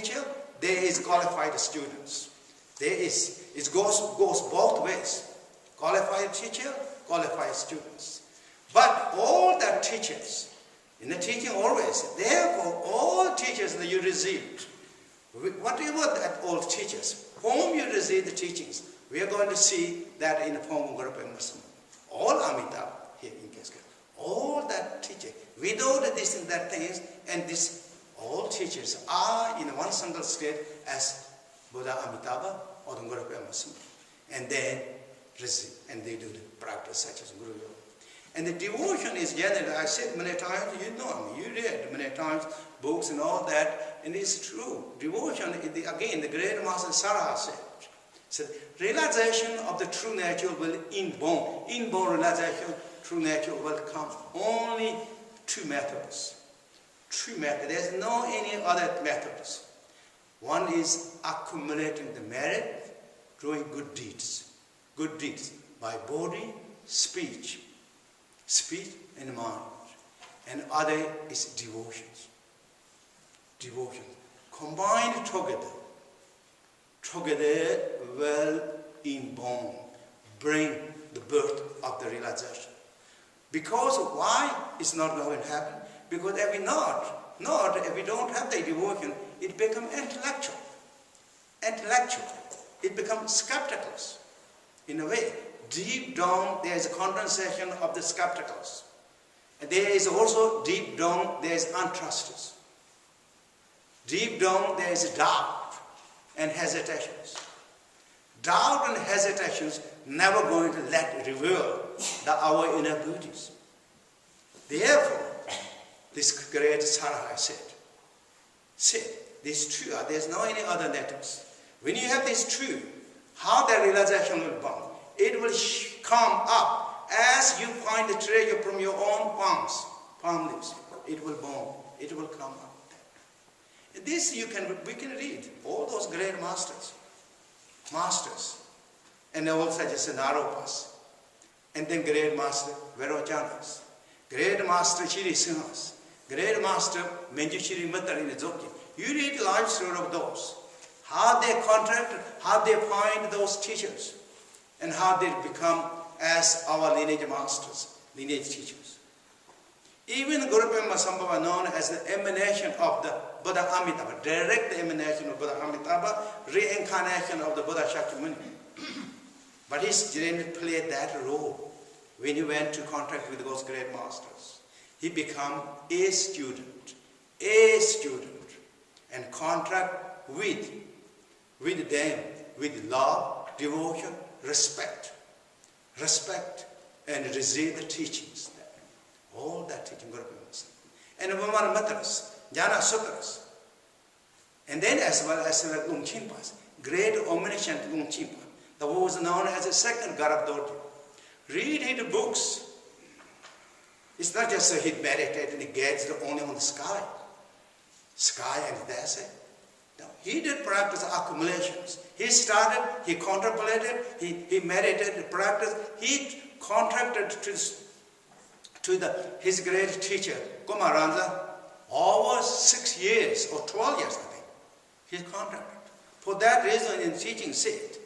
teacher, there is qualified students. It goes both ways. Qualified teacher, qualified students. But all that teachers, in the teaching always, therefore all teachers that you received, whatever that all teachers, whom you receive the teachings, we are going to see that in the form of Guru Muslim. All Amitabha here in Keska. All that teaching, without this and that things, and this, all teachers are in one single state as Buddha Amitabha or the Guru Muslim. And then receive, and they do the practice such as Guru Yoga. And the devotion is generally, I said many times, you know me, you read many times books and all that, and it's true. Devotion, again, the great Master Sarah said, realization of the true nature will inborn realization, true nature will come. Only two methods. True method. There's no any other methods. One is accumulating the merit, doing good deeds. Good deeds by body, speech and mind. And other is devotions. Devotion. Combined together will inborn, bring the birth of the realization. Because why it's not going to happen? Because if we don't have the devotion, it becomes intellectual. It becomes skeptical. In a way, deep down there is a condensation of the skepticals. And there is also deep down there is untrusted. Deep down there is doubt and hesitations. Doubt and hesitations never going to reveal our inner beauties. Therefore, this great Sarah said, this true, there's no any other letters. When you have this true, how the realization will come? It will come up as you find the treasure from your own palm leaves. It will born. It will come up. This we can read all those great masters, and all such as Naropas, and then great master Verochanas, great master Chiri Sinhas, great master Menjuchiri Matar in the Dzogchen. You read the life story of those, how they contracted, how they find those teachers, and how they become as our lineage masters, lineage teachers. Even Guru Pema Sambhava known as the emanation of the Buddha Amitabha, direct emanation of Buddha Amitabha, reincarnation of the Buddha Shakyamuni. But he didn't play that role when he went to contact with those great masters. He became a student, and contract with them with love, devotion, respect, and receive the teachings. All that teaching Guru Pema. And Vamana Matras, Jnana Sutras. And then as well as Lungchimpas, great omniscient Lungchimpa, that was known as the second Garabdoti. Read his books. It's not just he meditated and he gazed only on the sky and that's it. No, he did practice accumulations. He started, he contemplated, he meditated, practiced, he contracted to his great teacher, Kumaranza, over 6 years or 12 years, I think. He contracted. For that reason, in teaching said,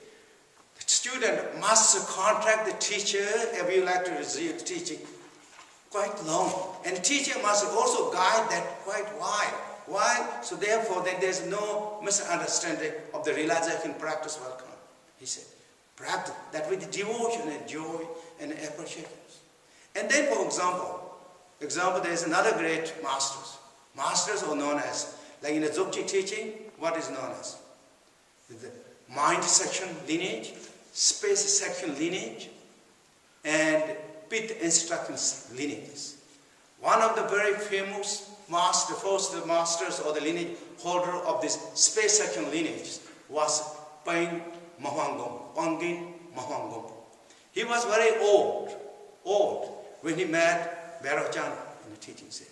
the student must contract the teacher if you like to receive teaching quite long. And the teacher must also guide that quite wide. Why? So therefore, then there's no misunderstanding of the realization practice will come. He said, practice that with devotion and joy and appreciation. And then, for example, there is another great masters. Masters are known as, like in the Dzogchen teaching, what is known as? The mind section lineage, space section lineage, and pit instructions lineages. One of the very famous first masters or the lineage holder of this space section lineage was Pangin Mahangom. He was very old when he met Vairocana in the teaching set.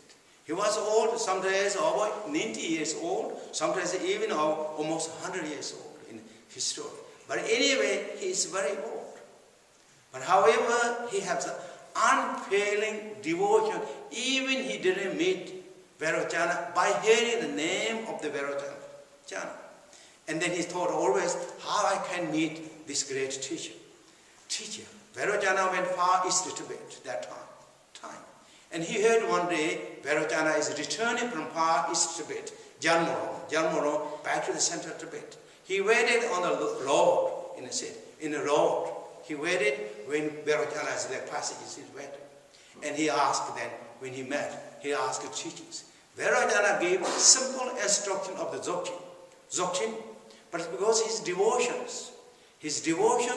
He was old, sometimes over 90 years old, sometimes even almost 100 years old in his story. But anyway, he is very old. But however, he has an unfailing devotion. Even he didn't meet Vairocana by hearing the name of the Vairocana. jhana. And then he thought always how I can meet this great teacher. Venerable went far east to Tibet that time. And he heard one day Venerable is returning from far east Tibet, Jalmoro, back to the center of Tibet. He waited on the road in the road. He waited when Venerable is like passing his way. And he asked then, when he met, he asked the teachings. Venerable gave simple instruction of the Dzogchen, but because his devotion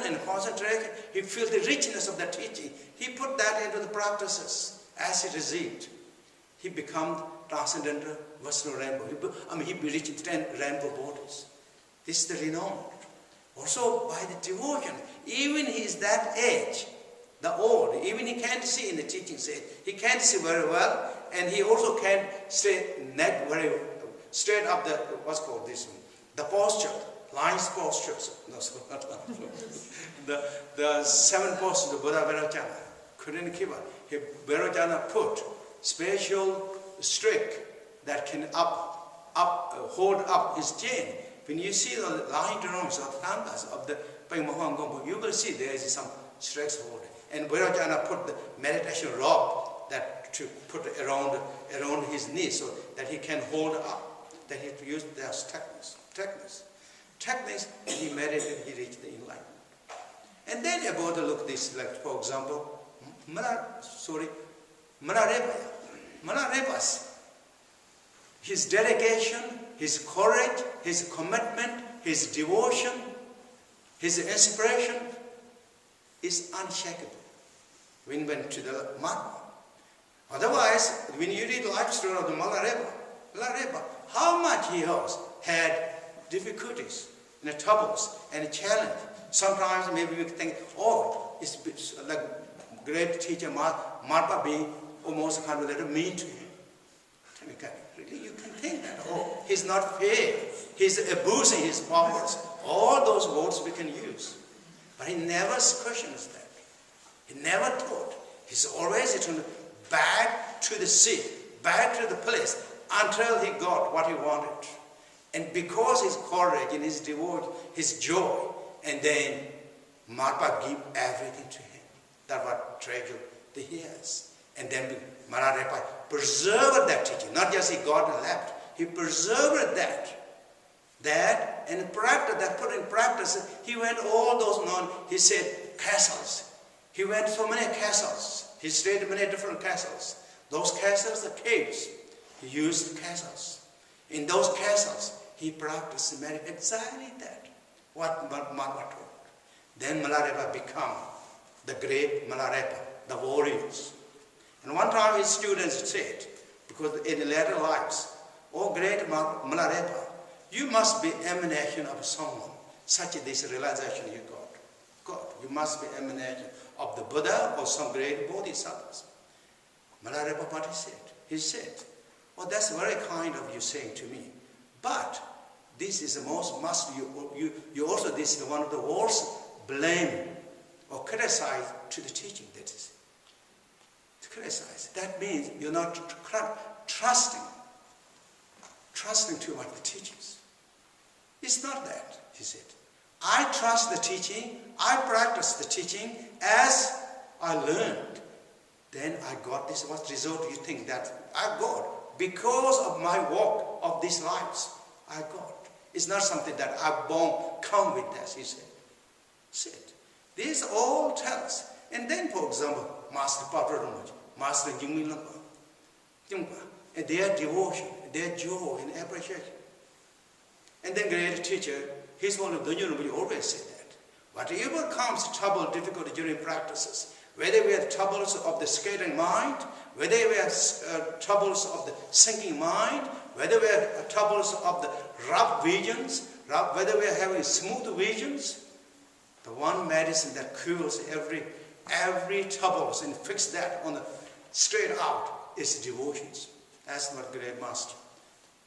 and concentration, he felt the richness of the teaching. He put that into the practices as he received. He became transcendental Vaishnava Rainbow. He reached 10 rainbow bodies. This is the renown. Also by the devotion, even he is that age, the old, even he can't see in the teaching stage. He can't see very well, and he also can't stay neck very straight up the, what's called this one, the posture. Lines postures. No, the 7 postures of Buddha Venerable couldn't keep up. Venerable put special stick that can hold up his chain. When you see the line drawings of the canvas of the Pengmahang Gompo, you will see there is some strings holding. And Venerable put the meditation rope that to put around his knee so that he can hold up. That he used their techniques, and he meditated, he reached the enlightenment. And then about to look this, like for example, Malarepas, his dedication, his courage, his commitment, his devotion, his inspiration is unshakable when he went to the Mahamudra. Otherwise, when you read the life story of the Malarepa, how much he had difficulties and troubles and challenge. Sometimes maybe we think, oh, it's like great teacher Marpa being almost kind of a little mean to him. Really, you can think that, oh, he's not fair. He's abusing his powers. All those words we can use. But he never questions that. He never taught. He's always returned back to the seat, back to the place, until he got what he wanted. And because his courage and his devotion, his joy, and then Marpa gave everything to him. That's what treasure that he has. And then Malarepa preserved that teaching. Not just he got and left. He preserved that and practice that, put in practice. He went all those he said castles. He went so many castles. He stayed in many different castles. Those castles are caves. He used castles. In those castles, he practiced exactly that, what Marpa taught. Then Malarepa became the great Malarepa, the warriors. And one time his students said, because in the later lives, oh great Malarepa, you must be emanation of someone, such as this realization you got. You must be emanation of the Buddha or some great bodhisattvas. Malarepa, what he said? He said, well, that's very kind of you saying to me, but this is the most you also, this is one of the worst blame or criticize to the teaching. That is to criticize. That means you're not trusting too much the teachings. It's not that, he said. I trust the teaching, I practice the teaching as I learned. Then I got this. What result do you think that I got? Because of my walk of these lives, I got. It's not something that I won't come with us, he said. These all tells. And then, for example, Master Paparamaj, Master Jingmi Lapa, and their devotion, their joy and appreciation. And then great teacher, his one of the Dongyal always said that. Whatever comes trouble, difficulty during practices, whether we have troubles of the scattering mind, whether we have troubles of the sinking mind, whether we have troubles of the rough visions, whether we are having smooth visions, the one medicine that cures every troubles and fix that on the straight out is devotions. That's what great master,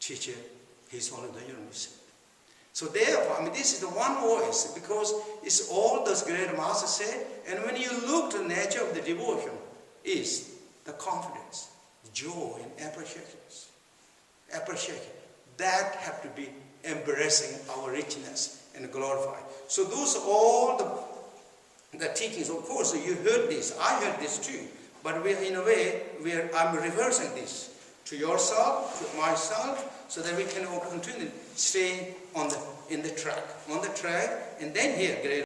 teacher, his only Dongyal said. So therefore, this is the one voice, because it's all those great masters said, and when you look to the nature of the devotion, is the confidence, joy, and appreciation. That have to be embracing our richness and glorify. So those are all the teachings. Of course, you heard this. I heard this too. But we, in a way, I'm reversing this to yourself, to myself, so that we can all continue to stay on in the track, and then here,